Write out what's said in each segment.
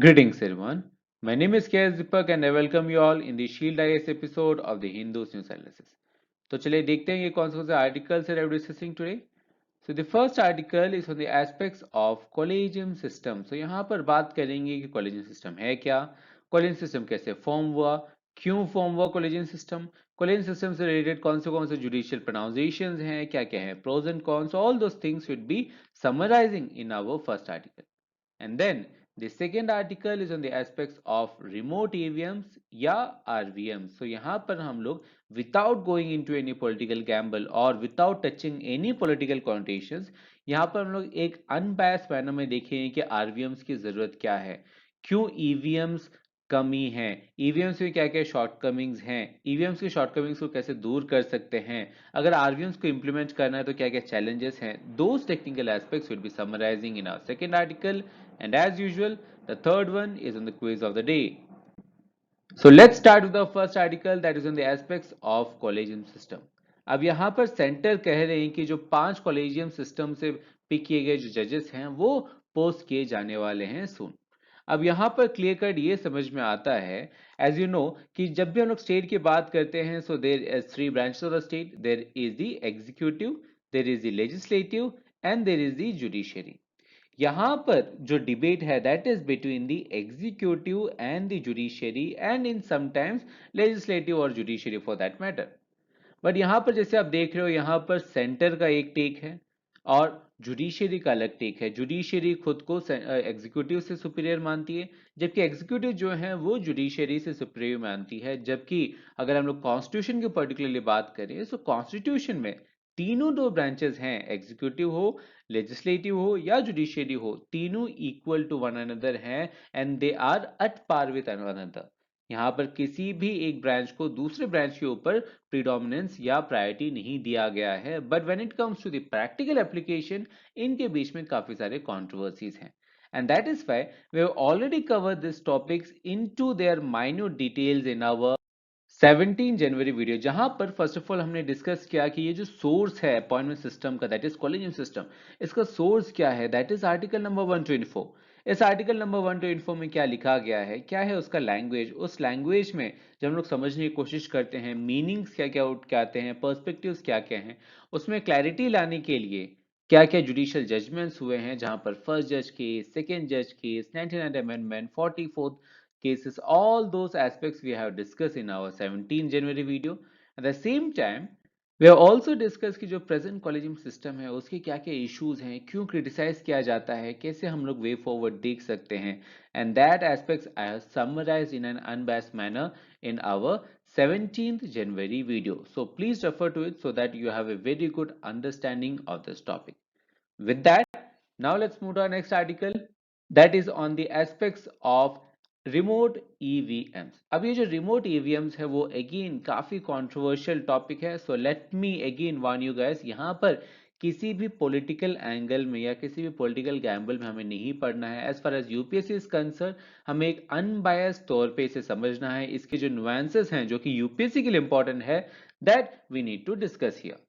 Greetings everyone. My name is KS Deepak and I welcome you all in the Shield IS episode of the Hindus News Analysis. तो चलिए देखते हैं ये कौन से articles are we discussing today. So the first article is on the aspects of collegium system. So यहाँ पर बात करेंगे कि collegium system है क्या, collegium system कैसे form हुआ, क्यों form हुआ collegium system से related कौन से judicial pronunciations हैं, क्या हैं pros and cons, all those things should be summarizing in our first article. And then the second article is on the aspects of remote EVMs या RVMs. So यहाँ पर हम लोग without going into any political gamble or without touching any political connotations, यहाँ पर हम लोग एक unbiased manner में देखेंगे कि RVMs की जरूरत क्या है, क्यों EVMs कमी है, ईवीएम्स में क्या क्या शॉर्टकमिंग्स हैं, ईवीएम्स के शॉर्टकमिंग्स को कैसे दूर कर सकते हैं, अगर आरवीएम्स को इंप्लीमेंट करना है तो क्या क्या चैलेंजेस हैं, those technical aspects will be summarizing in our second article. And as usual, the third one is on the quiz of the day. So let's start with the first article that is on the aspects of collegium system. अब यहाँ पर centre कह रहे हैं कि जो 5 collegium system से pick किए गए जो जजेस हैं वो पोस्ट किए जाने वाले हैं सून. अब यहाँ पर क्लियर कट ये समझ में आता है एज यू नो कि जब भी हम लोग स्टेट की बात करते हैं so there is 3 branches of the state. There is the executive, there is the legislative and there is the judiciary. यहाँ पर जो डिबेट है that is between the executive and the judiciary and in sometimes legislative और judiciary for that matter. But यहाँ पर जैसे आप देख रहे हो यहाँ पर सेंटर का एक टेक है और जुडिशरी का अलग टेक है. जुडिशरी खुद को एग्जीक्यूटिव से सुपीरियर मानती है जबकि एग्जीक्यूटिव जो है वो जुडिशरी से सुपीरियर मानती है. जबकि अगर हम लोग कॉन्स्टिट्यूशन की पर्टिकुलरली बात करें तो कॉन्स्टिट्यूशन में तीनों दो ब्रांचेस हैं, एग्जीक्यूटिव हो, लेजिस्लेटिव हो या जुडिशरी हो, तीनों इक्वल टू वन अनदर हैं and they are at par with one another. यहाँ पर किसी भी एक ब्रांच को दूसरे ब्रांच के ऊपर प्रीडोमिनेंस या प्रायोरिटी नहीं दिया गया है. But when it comes to the practical application इनके बीच में काफी सारे कंट्रोवर्सीज हैं. And that is why we have already covered these topics into their minute details in our 17 January video, जहां पर फर्स्ट ऑफ ऑल हमने डिस्कस किया कि ये जो सोर्स है अपॉइंटमेंट सिस्टम का दैट इज कॉलेजियम सिस्टम, इसका सोर्स क्या है दैट इज आर्टिकल नंबर 124. इस आर्टिकल नंबर 124 में क्या लिखा गया है, क्या है उसका लैंग्वेज, उस लैंग्वेज में जब हम लोग समझने की कोशिश करते हैं मीनिंग्स क्या क्या उठ के आते हैं, पर्सपेक्टिव्स क्या क्या हैं, उसमें क्लैरिटी लाने के लिए क्या क्या जुडिशियल जजमेंट्स हुए हैं जहां पर फर्स्ट जज केस, सेकेंड जज case, 99th amendment, 44th cases, all those aspects we have discussed in our 17 January video. At the same time, we have also discussed कि जो present collegium system है उसके क्या क्या issues हैं, क्यों criticize किया जाता है, कैसे हम लोग way forward देख सकते हैं, and that aspects I have summarized in an unbiased manner in our 17th January video. So please refer to it so that you have a very good understanding of this topic. With that, now let's move to our next article that is on the aspects of remote EVMs. अब ये जो remote EVMs है वो again काफी controversial topic है. So let me again warn you guys, यहाँ पर किसी भी पॉलिटिकल एंगल में या किसी भी पॉलिटिकल गैम्बल में हमें नहीं पड़ना है. As far as UPSC is concern हमें एक अनबायस्ड तौर पे इसे समझना है. इसके जो नुआंसेस हैं जो कि यूपीएससी के लिए इंपॉर्टेंट है that we need to discuss here.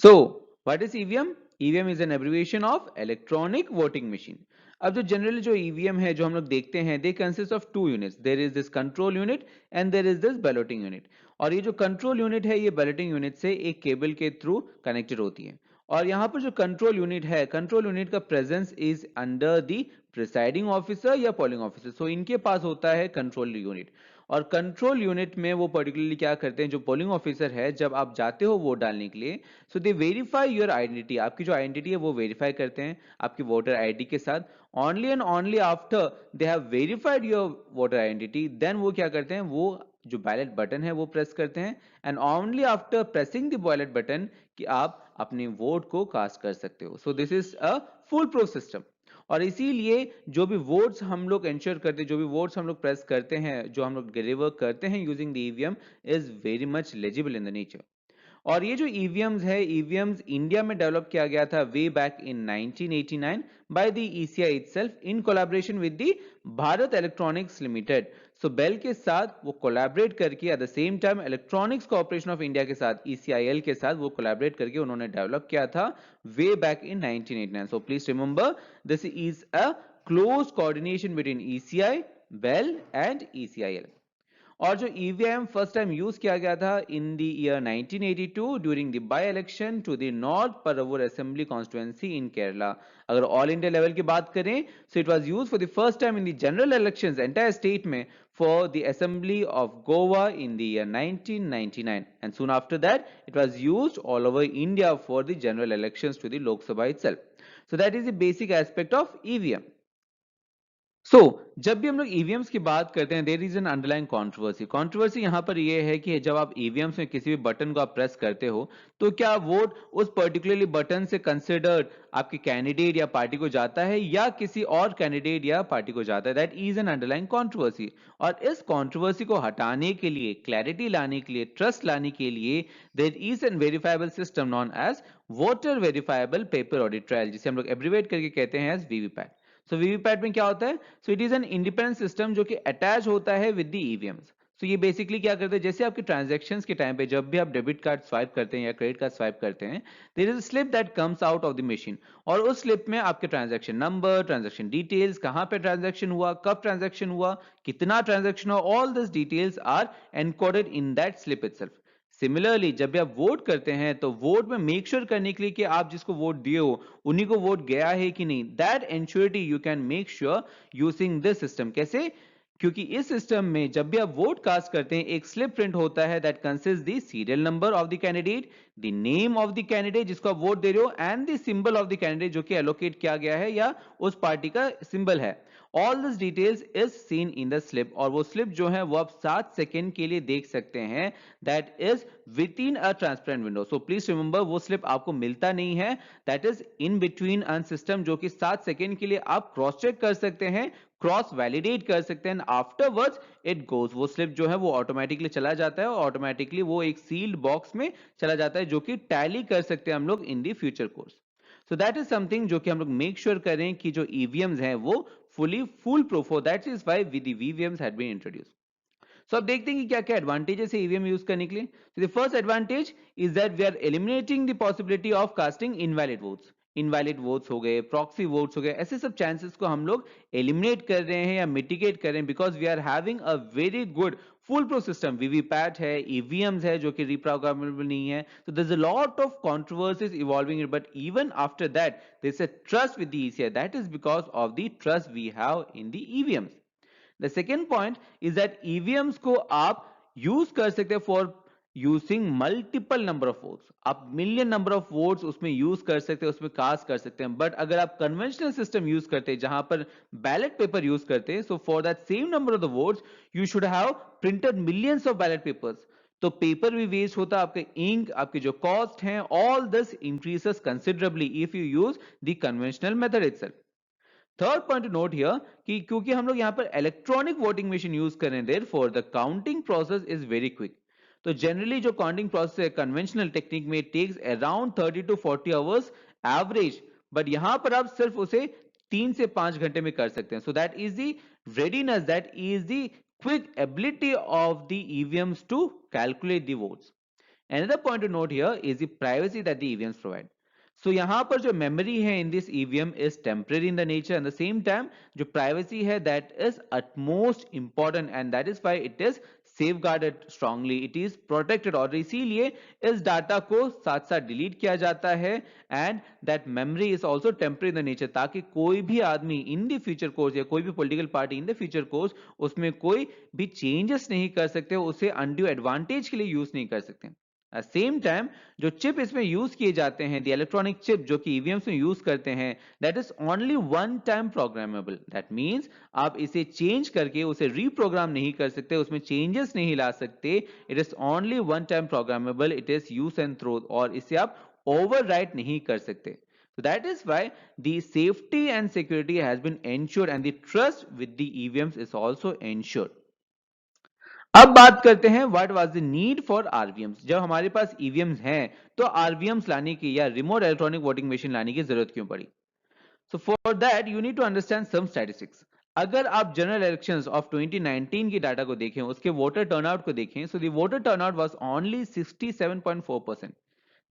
So, what is EVM? EVM is an abbreviation of electronic voting machine. अब जो जनरली जो EVM है जो हम लोग देखते हैं they consist of two units. There is this control unit and there is this balloting unit. और ये जो कंट्रोल यूनिट है ये बैलेटिंग यूनिट से एक केबल के थ्रू कनेक्टेड होती है. और यहाँ पर जो कंट्रोल यूनिट है, कंट्रोल यूनिट का presence is under the presiding officer या पोलिंग ऑफिसर. सो इनके पास होता है कंट्रोल यूनिट. और कंट्रोल यूनिट में वो पर्टिकुलरली क्या करते हैं, जो पोलिंग ऑफिसर है जब आप जाते हो वोट डालने के लिए, सो दे वेरीफाई योर आइडेंटिटी. आपकी जो आइडेंटिटी है वो वेरीफाई करते हैं आपकी वोटर आईडी के साथ. Only and only after they have verified your voter identity then वो क्या करते हैं, वो जो बैलेट बटन है वो प्रेस करते हैं. And only after pressing the ballot button कि आप अपने वोट को कास्ट कर सकते हो. So this is a full proof system. और इसीलिए जो भी वोट्स हम लोग इंश्योर करते हैं, जो भी वोट्स हम लोग प्रेस करते हैं, जो हम लोग डिलीवर करते हैं using the EVM is very much legible in the nature. और ये जो ईवीएम्स है, ईवीएम्स इंडिया में डेवलप किया गया था way back in 1989 by the ECI itself in collaboration with the Bharat electronics limited. So BEL के साथ वो कोलैबोरेट करके at the same time electronics corporation of India के साथ ईसीआईएल के साथ वो कोलैबोरेट करके उन्होंने डेवलप किया था way back in 1989. So please remember this is a close coordination between ECI, BEL and ECIL. और जो ईवीएम फर्स्ट टाइम यूज किया गया था in the year 1982 during the by election to the north Paravur assembly constituency in Kerala. अगर all India level की बात करें so it was used for the first time in the general elections entire state में for the assembly of Goa in the year 1999 and soon after that it was used all over India for the general elections to the Lok Sabha itself. So that is the basic aspect of EVM. जब भी हम लोग EVMs की बात करते हैं there is an underline controversy यहां पर ये है कि जब आप ईवीएम्स में किसी भी बटन को आप प्रेस करते हो तो क्या वोट उस पर्टिकुलरली बटन से कंसिडर्ड आपके कैंडिडेट या पार्टी को जाता है या किसी और कैंडिडेट या पार्टी को जाता है. That is an underline controversy. और इस कंट्रोवर्सी को हटाने के लिए, क्लैरिटी लाने के लिए, ट्रस्ट लाने के लिए there is an verifiable system known as voter verifiable paper audit trial, जिसे हम लोग एब्रिवेट करके कहते हैं एज वीवीपैट. सो वीवीपैट में क्या होता है? So it is an independent system जो कि अटैच होता है विद द ईवीएम्स. सो ये बेसिकली क्या करते हैं, जैसे आपके ट्रांजैक्शंस के टाइम पे जब भी आप डेबिट कार्ड स्वाइप करते हैं या क्रेडिट कार्ड स्वाइप करते हैं there is a slip that comes out of the machine और उस स्लिप में आपके ट्रांजैक्शन नंबर, ट्रांजैक्शन डिटेल्स, कहां पे ट्रांजैक्शन हुआ, कब ट्रांजैक्शन हुआ, कितना ट्रांजैक्शन हुआ, all this details are encoded in that slip itself. Similarly जब भी आप वोट करते हैं तो वोट में मेक श्योर करने के लिए कि आप जिसको वोट दिए हो उन्हीं को वोट गया है कि नहीं, that ensurity you can make sure using this system. कैसे? क्योंकि इस सिस्टम में जब भी आप वोट कास्ट करते हैं एक स्लिप प्रिंट होता है that consist the serial number of the candidate, the name of the candidate जिसको आप वोट दे रहे हो and the symbol of the candidate जो कि एलोकेट किया गया है या उस पार्टी का सिंबल है. All this details is seen in the slip और वो स्लिप जो है वो आप 7 सेकेंड के लिए देख सकते हैं. That is within a transparent window. So please remember वो स्लिप आपको मिलता नहीं है, that is in between an system जो कि 7 सेकेंड के लिए आप क्रॉस चेक कर सकते हैं, क्रॉस वैलिडेट कर सकते हैं. आफ्टरवर्ड्स इट गोज, वो स्लिप जो है वो ऑटोमेटिकली चला जाता है और ऑटोमेटिकली वो एक सील्ड बॉक्स में चला जाता है जो कि टैली कर सकते हैं हम लोग in the future course. So that is something जो कि हम लोग मेक श्योर करें कि जो ईवीएम्स हैं वो fully foolproof हो. That is why the VVMs had been introduced. So अब देखते हैं कि क्या क्या एडवांटेजेस है ईवीएम यूज करने के लिए. So the first advantage is that we are eliminating the possibility of casting invalid votes. Invalid votes हो गए, प्रॉक्सी वोट्स हो गए, ऐसे सब चांसेस को हम लोग एलिमिनेट कर रहे हैं या मिटिगेट कर रहे हैं because we are having a very good foolproof system. VVPAT है, ईवीएम्स है जो कि रिप्रोग्रामेबल नहीं है. so there's a lot of controversies evolving but even after that there's a trust with the ECI. that is because of the trust we have in the EVMs. The second point is that EVMs को आप use कर सकते हैं for using multiple number of votes. आप million number of votes उसमें use कर सकते हैं, उसमें कास्ट कर सकते हैं. बट अगर आप कन्वेंशनल सिस्टम यूज करते हैं जहां पर बैलेट पेपर यूज करते हैं, सो for that same number of the votes you should have printed millions of ballot papers. तो पेपर भी वेस्ट होता है, आपके इंक, आपके जो कॉस्ट हैं, all this increases considerably if you use the conventional method itself. Third point two note here कि क्योंकि हम लोग यहां पर इलेक्ट्रॉनिक वोटिंग मशीन यूज कर रहे हैं therefore the counting process is very quick. तो जनरली जो काउंटिंग प्रोसेस है कन्वेंशनल टेक्निक में takes around 30 to 40 hours average, but यहां पर आप सिर्फ उसे 3 से 5 घंटे में कर सकते हैं. सो that is the readiness, that is the quick ability of the EVMs to calculate the votes. Another point to note here is the privacy that the EVMs provide. So यहाँ पर जो memory है in this EVM is temporary in the nature and the same time जो privacy है that is utmost important and that is why it is safeguarded strongly, it is protected और इसीलिए इस data को साथ साथ डिलीट किया जाता है and that memory is also temporary in the nature ताकि कोई भी आदमी in the future course या कोई भी political party in the future course उसमें कोई भी changes नहीं कर सकते, उसे undue advantage के लिए यूज नहीं कर सकते. सेम टाइम जो चिप इसमें यूज किए जाते हैं, द इलेक्ट्रॉनिक चिप जो कि ईवीएम्स में यूज करते हैं, that is only one time programmable. That means आप इसे चेंज करके उसे रीप्रोग्राम नहीं कर सकते, उसमें चेंजेस नहीं ला सकते. It is only one time programmable, it is use and throw और इसे आप ओवरराइट नहीं कर सकते. So that is why the safety and security has been ensured and the trust with the EVMs is also ensured. अब बात करते हैं what was the need for RVMs. जब हमारे पास ईवीएम्स हैं तो आरवीएम्स लाने की या रिमोट इलेक्ट्रॉनिक वोटिंग मशीन लाने की जरूरत क्यों पड़ी? So for that you need to understand some statistics. अगर आप जनरल इलेक्शंस ऑफ 2019 की डाटा को देखें, उसके वोटर टर्नआउट को देखें, so the voter turnout was only 67.4%.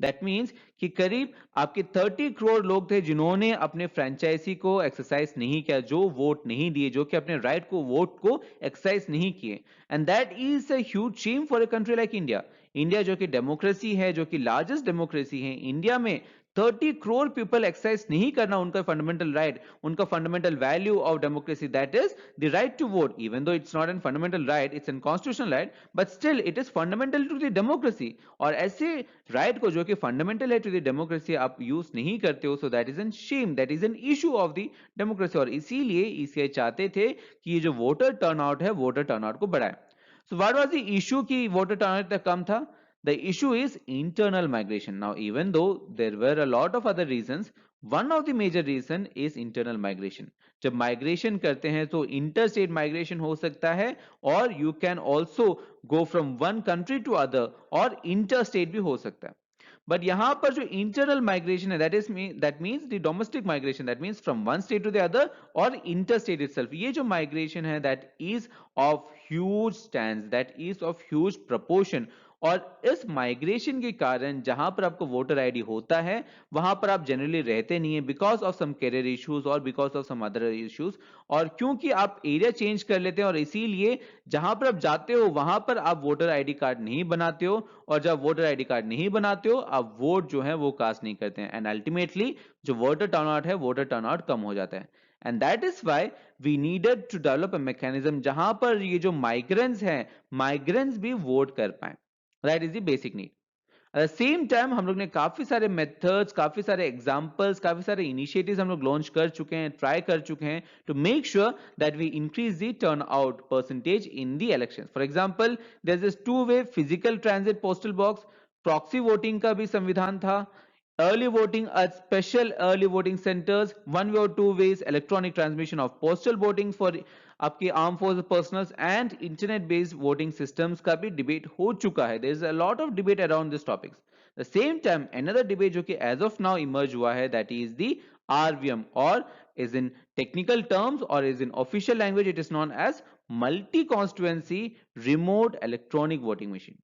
That means कि करीब आपके 30 करोड़ लोग थे जिन्होंने अपने फ्रेंचाइजी को एक्सरसाइज नहीं किया, जो वोट नहीं दिए, जो कि अपने राइट को वोट को एक्सरसाइज नहीं किए। And that is a huge Shem for a country like India. India जो कि डेमोक्रेसी है, जो कि लार्जेस्ट डेमोक्रेसी है, इंडिया में 30 करोड़ पीपल एक्सरसाइज नहीं करना उनका फंडामेंटल राइट, उनका fundamental value of democracy, that is the right to vote. Even though it's not an fundamental right, it's an constitutional right, but still it is fundamental to the democracy. और ऐसे right को जो कि fundamental है to the democracy आप use नहीं करते हो, so that is an shame, that is an issue of the democracy. और इसीलिए ईसीआई चाहते थे कि ये जो वोटर टर्नआउट है, वोटर टर्नआउट को बढ़ाए। So what was the issue कि वोटर टर्नआउट तक कम था? The issue is internal migration. Now, even though there were a lot of other reasons, one of the major reason is internal migration. जब migration करते हैं तो interstate migration हो सकता है, और you can also go from one country to other, और interstate भी हो सकता है। बट यहां पर जो इंटरनल माइग्रेशन है, that means the domestic migration, that means from one state to the other और इंटरस्टेट इटसेल्फ, ये जो माइग्रेशन है that is of huge stand, that is of huge proportion. और इस माइग्रेशन के कारण जहां पर आपको वोटर आईडी होता है, वहां पर आप जनरली रहते नहीं है, because of some career issues और because of some other issues, और क्योंकि आप एरिया चेंज कर लेते हैं, और इसीलिए जहां पर आप जाते हो वहां पर आप वोटर आईडी कार्ड नहीं बनाते हो, और जब वोटर आईडी कार्ड नहीं बनाते हो आप वोट जो है वो कास्ट नहीं करते हैं, एंड अल्टीमेटली जो वोटर टर्नआउट है, वोटर टर्नआउट कम हो जाता है। And that is why we needed to develop a mechanism जहां पर ये जो माइग्रेंट्स हैं, माइग्रेंट्स भी वोट कर पाए। That is the basic need. Eight the same time हम लोग ने काफी सारे मेथड्स, काफी सारे एग्जांपल्स, काफी सारे इनिशिएटिव्स हम लोग लॉन्च कर चुके हैं, ट्राई कर चुके हैं to make sure that we increase the turnout percentage in the election. For example, there is this two way physical transit postal box, proxy voting का भी संविधान था, early voting at special early voting centers, one way or two ways electronic transmission of postal voting for आपके arm force personnels, and internet based voting systems का भी debate हो चुका है। There is a lot of debate around this topics. The same time another debate जो कि as of now emerge हुआ है, दैट इज द आरवीएम, और is in technical terms or is in official language it is known as multi constituency remote electronic voting machine.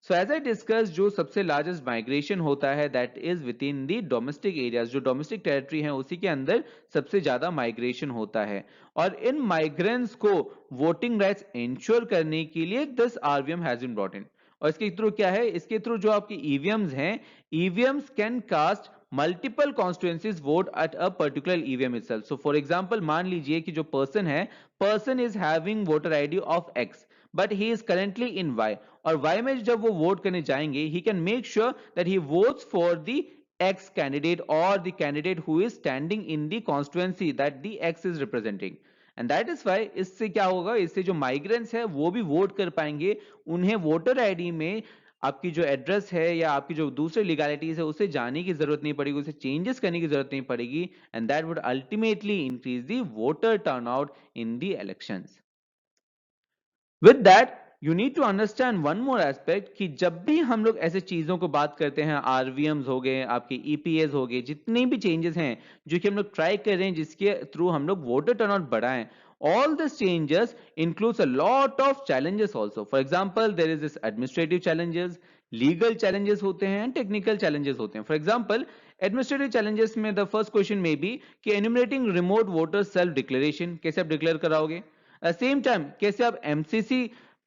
So as I discussed, जो सबसे largest migration होता है that is with in the domestic areas, जो domestic territory है उसी के अंदर सबसे ज्यादा माइग्रेशन होता है, और इन माइग्रेंट्स को वोटिंग राइट्स इंश्योर करने के लिए this RVM has been brought in. और इसके थ्रू क्या है, इसके थ्रू जो आपकी ईवीएम्स हैं, EVMs can cast multiple constituencies vote at a particular EVM itself. So for example, मान लीजिए कि जो पर्सन है, person is having voter ID of X, but he is currently in Y, और वाई में जब वो वोट करने जाएंगे, he can make sure that he votes for the X candidate और the candidate who is standing in the constituency that the X is representing. And that is Y इससे क्या होगा, इससे जो माइग्रेंट्स है वो भी वोट कर पाएंगे, उन्हें वोटर आईडी में आपकी जो एड्रेस है या आपकी जो दूसरे लीगैलिटीज है उसे जाने की जरूरत नहीं पड़ेगी, उसे चेंजेस करने की जरूरत नहीं पड़ेगी, and that would ultimately increase the voter turnout in the elections. With that, you need to understand one more aspect कि जब भी हम लोग ऐसे चीजों को बात करते हैं, आरवीएम्स हो गए, आपके ईपीएस हो गए, जितने भी चेंजेस हैं जो कि हम लोग ट्राई कर रहे हैं जिसके थ्रू हम लोग वोटर टर्नआउट बढ़ाएं, all these changes includes a lot of challenges also. For example, there is this administrative challenges, legal challenges होते हैं, technical challenges होते हैं. For example, administrative challenges में the first question may be कि enumerating remote voter self declaration कैसे आप declare कराओगे, same time कैसे आप एमसीसी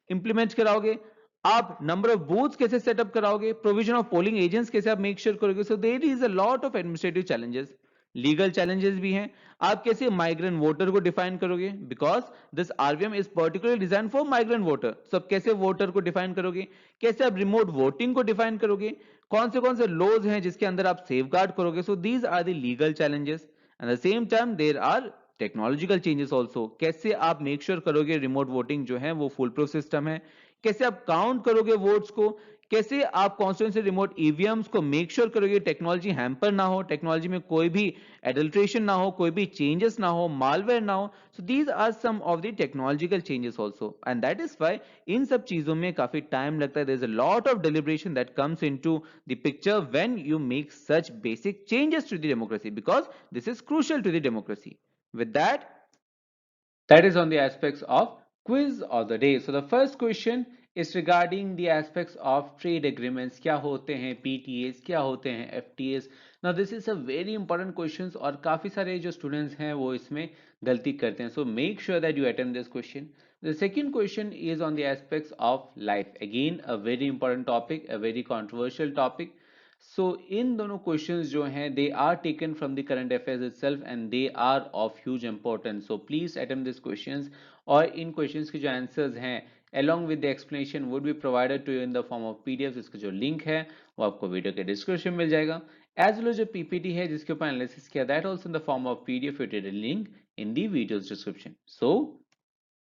इंप्लीमेंट कराओगे, आप नंबर ऑफ बूथ्स कैसे सेटअप कराओगे, प्रोविजन ऑफ पोलिंग एजेंट्स कैसे आप मेक श्योर करोगे। So there is a lot of administrative challenges, legal challenges भी हैं। आप कैसे माइग्रेंट वोटर को डिफाइन करोगे, because this RVM is particularly design for migrant voter. So आप कैसे वोटर को डिफाइन करोगे, कैसे आप रिमोट वोटिंग को डिफाइन करोगे, कौन से लॉज हैं जिसके अंदर आप सेफ गार्ड करोगे। So these are the legal challenges, and the same time there are technological changes also. कैसे आप मेक श्योर करोगे रिमोट वोटिंग जो है वो फुल प्रूफ सिस्टम है, कैसे आप काउंट करोगे वोट्स को, कैसे आप कॉन्स्टिट्यूएंसी रिमोट ईवीएम्स को मेक श्योर करोगे टेक्नोलॉजी हैम्पर ना हो, टेक्नोलॉजी में कोई भी एडल्ट्रेशन ना हो, कोई भी चेंजेस ना हो, मालवेयर ना हो। So these are some of the technological changes also, and that is why इन सब चीजों में काफी टाइम लगता है। There is a lot of deliberation that comes into the picture when you make such basic changes to the democracy, because this is crucial to the democracy. With that is on the aspects of quiz of the day. So the first question is regarding the aspects of trade agreements. क्या होते हैं PTAs, क्या होते हैं FTAs. Now this is a very important questions और काफ़ी सारे जो students हैं वो इसमें गलती करते हैं. So make sure that you attempt this question. The second question is on the aspects of life. Again, a very important topic, a very controversial topic. So इन दोनों questions जो हैं they are taken from the current affairs itself and they are of huge importance. So please attempt these questions. और इन questions के जो answers हैं along with the explanation would be provided to you in the form of PDFs. इसका जो link है वो आपको video के डिस्क्रिप्शन में मिल जाएगा, as well as जो PPT है जिसके ऊपर एनालिसिस किया that also in the form of PDF. It is a link in the video's description. So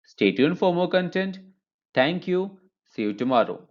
stay tuned for more content. Thank you. See you tomorrow.